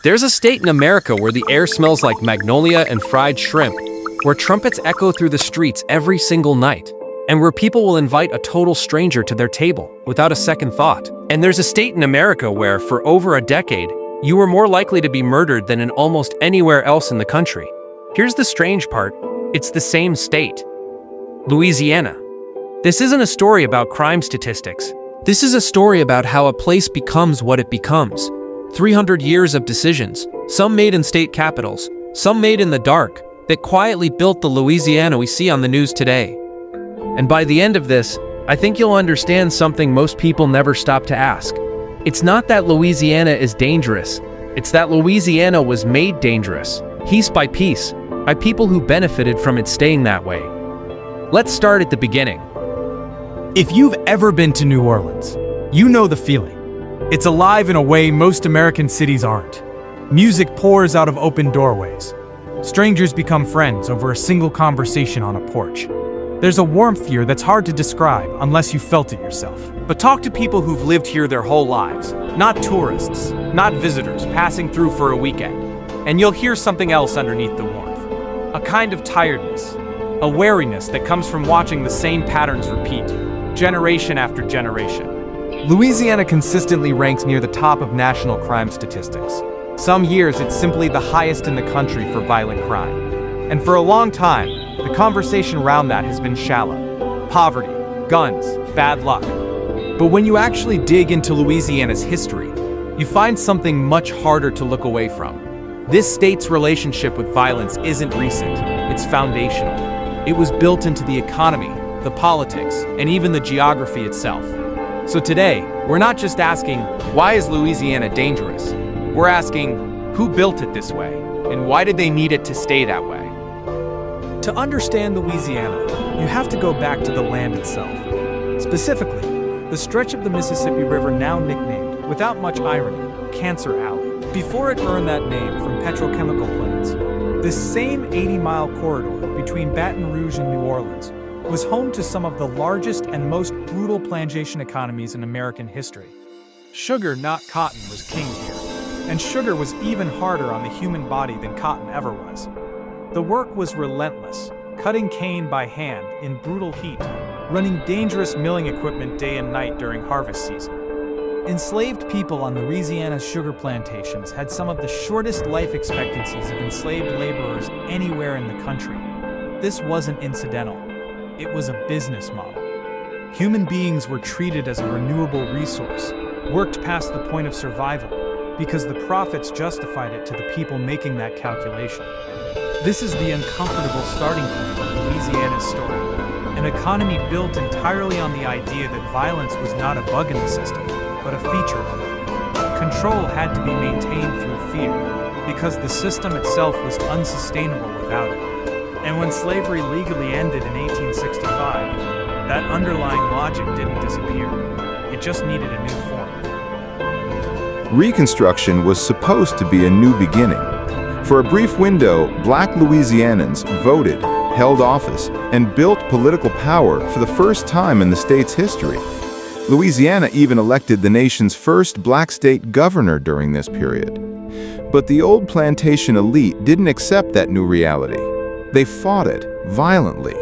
There's a state in America where the air smells like magnolia and fried shrimp, where trumpets echo through the streets every single night, and where people will invite a total stranger to their table without a second thought. And there's a state in America where, for over a decade, you were more likely to be murdered than in almost anywhere else in the country. Here's the strange part: it's the same state. Louisiana. This isn't a story about crime statistics. This is a story about how a place becomes what it becomes. 300 years of decisions, some made in state capitals, some made in the dark, that quietly built the Louisiana we see on the news today. And by the end of this, I think you'll understand something most people never stop to ask. It's not that Louisiana is dangerous, it's that Louisiana was made dangerous, piece by piece, by people who benefited from it staying that way. Let's start at the beginning. If you've ever been to New Orleans, you know the feeling. It's alive in a way most American cities aren't. Music pours out of open doorways. Strangers become friends over a single conversation on a porch. There's a warmth here that's hard to describe unless you felt it yourself. But talk to people who've lived here their whole lives, not tourists, not visitors passing through for a weekend, and you'll hear something else underneath the warmth. A kind of tiredness, a wariness that comes from watching the same patterns repeat, generation after generation. Louisiana consistently ranks near the top of national crime statistics. Some years it's simply the highest in the country for violent crime. And for a long time, the conversation around that has been shallow. Poverty, guns, bad luck. But when you actually dig into Louisiana's history, you find something much harder to look away from. This state's relationship with violence isn't recent, it's foundational. It was built into the economy, the politics, and even the geography itself. So today, we're not just asking, why is Louisiana dangerous? We're asking, who built it this way, and why did they need it to stay that way? To understand Louisiana, you have to go back to the land itself. Specifically, the stretch of the Mississippi River now nicknamed, without much irony, Cancer Alley. Before it earned that name from petrochemical plants, this same 80-mile corridor between Baton Rouge and New Orleans was home to some of the largest and most brutal plantation economies in American history. Sugar, not cotton, was king here, and sugar was even harder on the human body than cotton ever was. The work was relentless, cutting cane by hand in brutal heat, running dangerous milling equipment day and night during harvest season. Enslaved people on Louisiana's sugar plantations had some of the shortest life expectancies of enslaved laborers anywhere in the country. This wasn't incidental. It was a business model. Human beings were treated as a renewable resource, worked past the point of survival, because the profits justified it to the people making that calculation. This is the uncomfortable starting point of Louisiana's story, an economy built entirely on the idea that violence was not a bug in the system, but a feature of it. Control had to be maintained through fear, because the system itself was unsustainable without it. And when slavery legally ended in 1865, that underlying logic didn't disappear. It just needed a new form. Reconstruction was supposed to be a new beginning. For a brief window, Black Louisianans voted, held office, and built political power for the first time in the state's history. Louisiana even elected the nation's first Black state governor during this period. But the old plantation elite didn't accept that new reality. They fought it violently.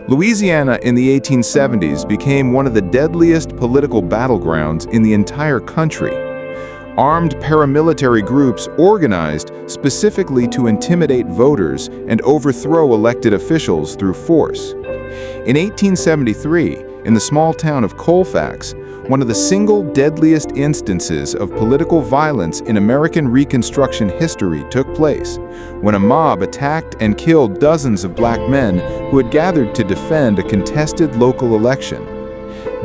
Louisiana in the 1870s became one of the deadliest political battlegrounds in the entire country. Armed paramilitary groups organized specifically to intimidate voters and overthrow elected officials through force. In 1873, in the small town of Colfax, one of the single deadliest instances of political violence in American Reconstruction history took place, when a mob attacked and killed dozens of black men who had gathered to defend a contested local election.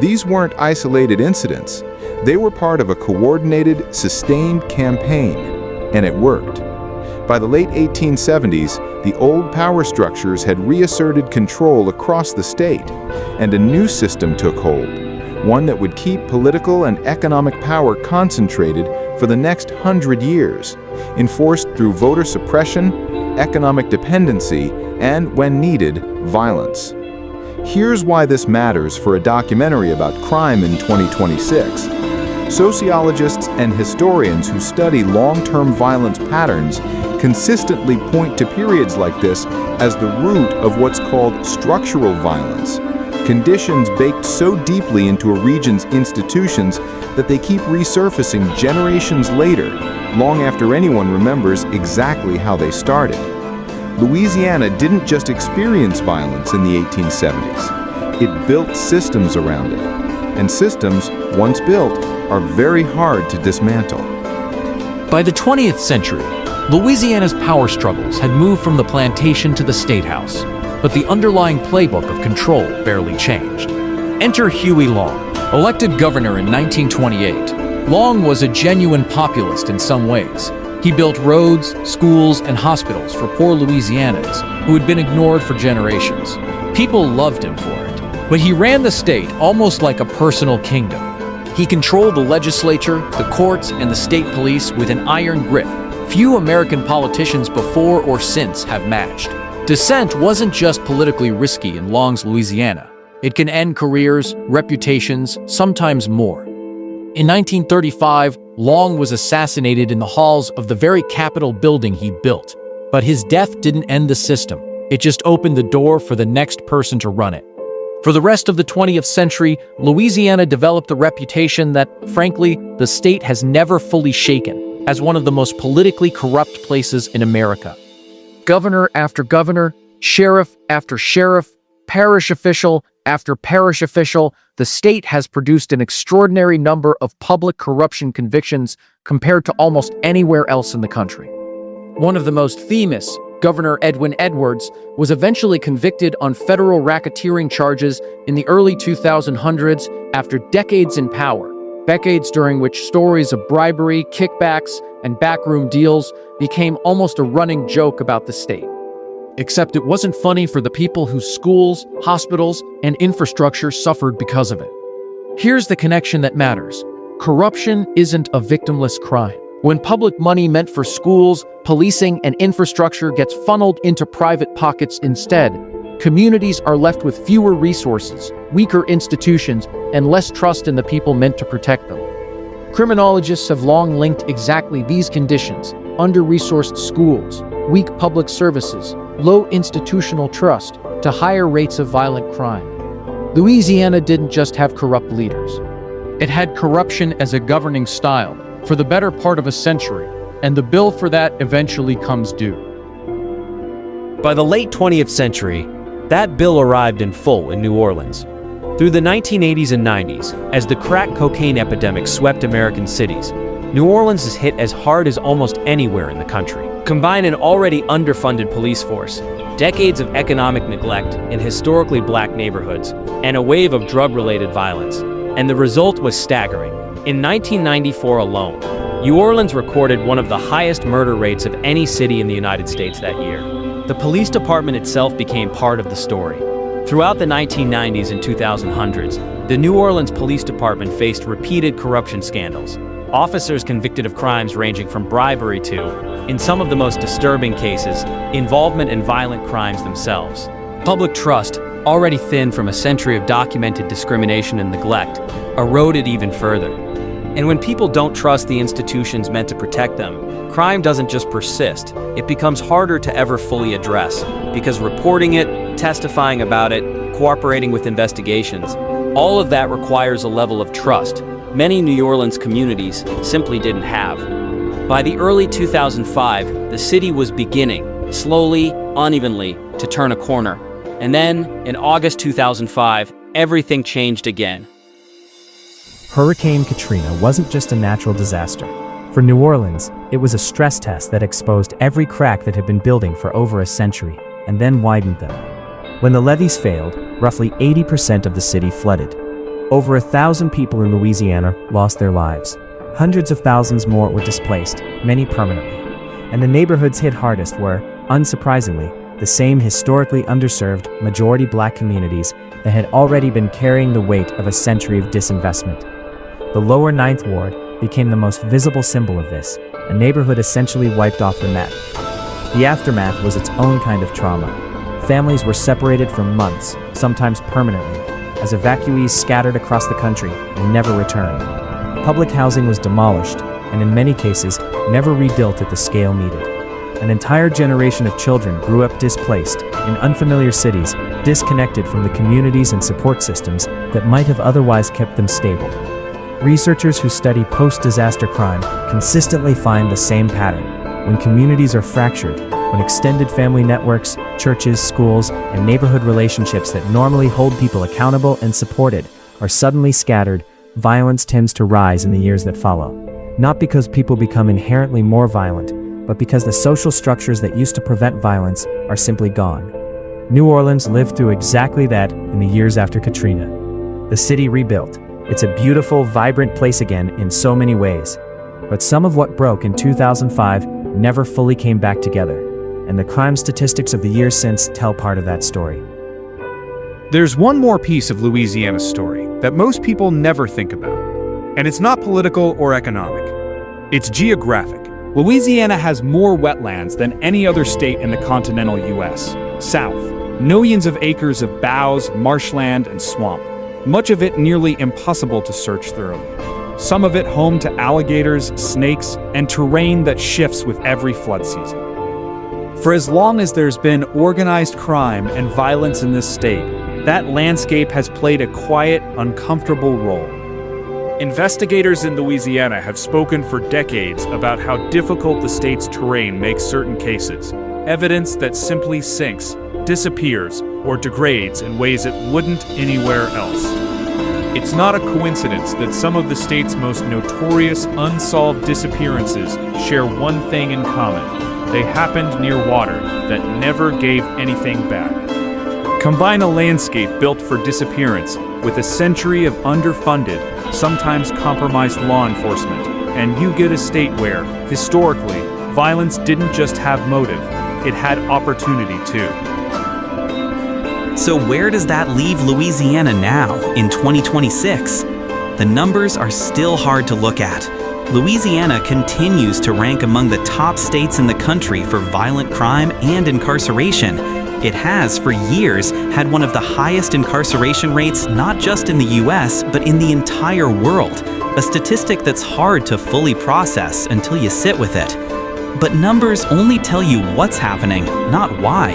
These weren't isolated incidents. They were part of a coordinated, sustained campaign, and it worked. By the late 1870s, the old power structures had reasserted control across the state, and a new system took hold, one that would keep political and economic power concentrated for the next 100 years, enforced through voter suppression, economic dependency, and, when needed, violence. Here's why this matters for a documentary about crime in 2026. Sociologists and historians who study long-term violence patterns consistently point to periods like this as the root of what's called structural violence, conditions baked so deeply into a region's institutions that they keep resurfacing generations later, long after anyone remembers exactly how they started. Louisiana didn't just experience violence in the 1870s. It built systems around it. And systems, once built, are very hard to dismantle. By the 20th century, Louisiana's power struggles had moved from the plantation to the state house, but the underlying playbook of control barely changed. Enter Huey Long. Elected governor in 1928, Long was a genuine populist in some ways. He built roads, schools, and hospitals for poor Louisianans who had been ignored for generations. People loved him for it, but he ran the state almost like a personal kingdom. He controlled the legislature, the courts, and the state police with an iron grip few American politicians before or since have matched. Dissent wasn't just politically risky in Long's Louisiana. It can end careers, reputations, sometimes more. In 1935, Long was assassinated in the halls of the very Capitol building he built. But his death didn't end the system. It just opened the door for the next person to run it. For the rest of the 20th century, Louisiana developed a reputation that, frankly, the state has never fully shaken, as one of the most politically corrupt places in America. Governor after governor, sheriff after sheriff, parish official after parish official, the state has produced an extraordinary number of public corruption convictions compared to almost anywhere else in the country. One of the most famous, Governor Edwin Edwards, was eventually convicted on federal racketeering charges in the early 2000s after decades in power, decades during which stories of bribery, kickbacks, and backroom deals became almost a running joke about the state. Except it wasn't funny for the people whose schools, hospitals, and infrastructure suffered because of it. Here's the connection that matters. Corruption isn't a victimless crime. When public money meant for schools, policing, and infrastructure gets funneled into private pockets instead, communities are left with fewer resources, weaker institutions, and less trust in the people meant to protect them. Criminologists have long linked exactly these conditions: under-resourced schools, weak public services, low institutional trust, to higher rates of violent crime. Louisiana didn't just have corrupt leaders. It had corruption as a governing style for the better part of a century, and the bill for that eventually comes due. By the late 20th century, that bill arrived in full in New Orleans. Through the 1980s and 90s, as the crack cocaine epidemic swept American cities, New Orleans is hit as hard as almost anywhere in the country. Combine an already underfunded police force, decades of economic neglect in historically black neighborhoods, and a wave of drug-related violence, and the result was staggering. In 1994 alone, New Orleans recorded one of the highest murder rates of any city in the United States that year. The police department itself became part of the story. Throughout the 1990s and 2000s, the New Orleans Police Department faced repeated corruption scandals. Officers convicted of crimes ranging from bribery to, in some of the most disturbing cases, involvement in violent crimes themselves. Public trust, already thin from a century of documented discrimination and neglect, eroded even further. And when people don't trust the institutions meant to protect them, crime doesn't just persist, it becomes harder to ever fully address, because reporting it, testifying about it, cooperating with investigations, all of that requires a level of trust many New Orleans communities simply didn't have. By the early 2005, the city was beginning, slowly, unevenly, to turn a corner. And then, in August 2005, everything changed again. Hurricane Katrina wasn't just a natural disaster. For New Orleans, it was a stress test that exposed every crack that had been building for over a century, and then widened them. When the levees failed, roughly 80% of the city flooded. Over 1,000 people in Louisiana lost their lives. Hundreds of thousands more were displaced, many permanently. And the neighborhoods hit hardest were, unsurprisingly, the same historically underserved, majority black communities that had already been carrying the weight of a century of disinvestment. The lower Ninth Ward became the most visible symbol of this, a neighborhood essentially wiped off the map. The aftermath was its own kind of trauma. Families were separated for months, sometimes permanently, as evacuees scattered across the country and never returned. Public housing was demolished, and in many cases, never rebuilt at the scale needed. An entire generation of children grew up displaced, in unfamiliar cities, disconnected from the communities and support systems that might have otherwise kept them stable. Researchers who study post-disaster crime consistently find the same pattern. When communities are fractured, when extended family networks, churches, schools, and neighborhood relationships that normally hold people accountable and supported are suddenly scattered, violence tends to rise in the years that follow. Not because people become inherently more violent, but because the social structures that used to prevent violence are simply gone. New Orleans lived through exactly that in the years after Katrina. The city rebuilt. It's a beautiful, vibrant place again in so many ways. But some of what broke in 2005 never fully came back together, and the crime statistics of the years since tell part of that story. There's one more piece of Louisiana's story that most people never think about, and it's not political or economic. It's geographic. Louisiana has more wetlands than any other state in the continental U.S. South, millions of acres of boughs, marshland, and swamp, much of it nearly impossible to search thoroughly. Some of it home to alligators, snakes, and terrain that shifts with every flood season. For as long as there's been organized crime and violence in this state, that landscape has played a quiet, uncomfortable role. Investigators in Louisiana have spoken for decades about how difficult the state's terrain makes certain cases, evidence that simply sinks, disappears, or degrades in ways it wouldn't anywhere else. It's not a coincidence that some of the state's most notorious unsolved disappearances share one thing in common. They happened near water that never gave anything back. Combine a landscape built for disappearance with a century of underfunded, sometimes compromised law enforcement, and you get a state where, historically, violence didn't just have motive, it had opportunity too. So where does that leave Louisiana now, in 2026? The numbers are still hard to look at. Louisiana continues to rank among the top states in the country for violent crime and incarceration. It has, for years, had one of the highest incarceration rates not just in the US, but in the entire world, a statistic that's hard to fully process until you sit with it. But numbers only tell you what's happening, not why.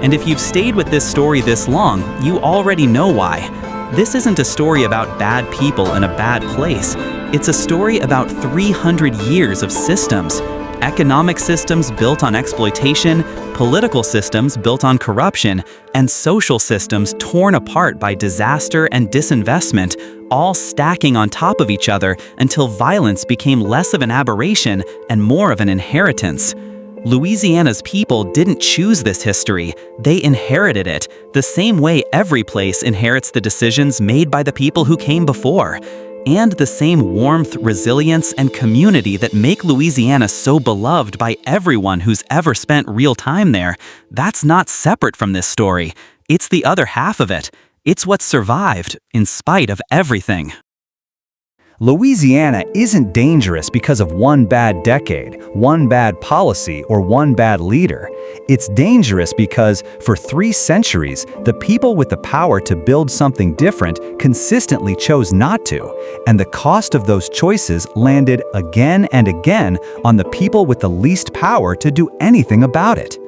And if you've stayed with this story this long, you already know why. This isn't a story about bad people in a bad place. It's a story about 300 years of systems. Economic systems built on exploitation, political systems built on corruption, and social systems torn apart by disaster and disinvestment, all stacking on top of each other until violence became less of an aberration and more of an inheritance. Louisiana's people didn't choose this history, they inherited it, the same way every place inherits the decisions made by the people who came before. And the same warmth, resilience, and community that make Louisiana so beloved by everyone who's ever spent real time there, that's not separate from this story. It's the other half of it. It's what survived, in spite of everything. Louisiana isn't dangerous because of one bad decade, one bad policy, or one bad leader. It's dangerous because, for 3 centuries, the people with the power to build something different consistently chose not to, and the cost of those choices landed again and again on the people with the least power to do anything about it.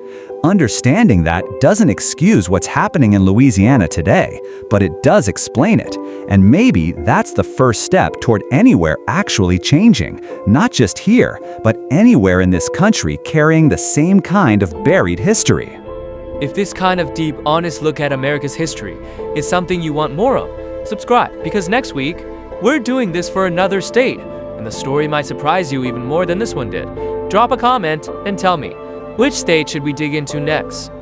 Understanding that doesn't excuse what's happening in Louisiana today, but it does explain it, and maybe that's the first step toward anywhere actually changing, not just here, but anywhere in this country carrying the same kind of buried history. If this kind of deep, honest look at America's history is something you want more of, subscribe, because next week, we're doing this for another state, and the story might surprise you even more than this one did. Drop a comment and tell me, which state should we dig into next?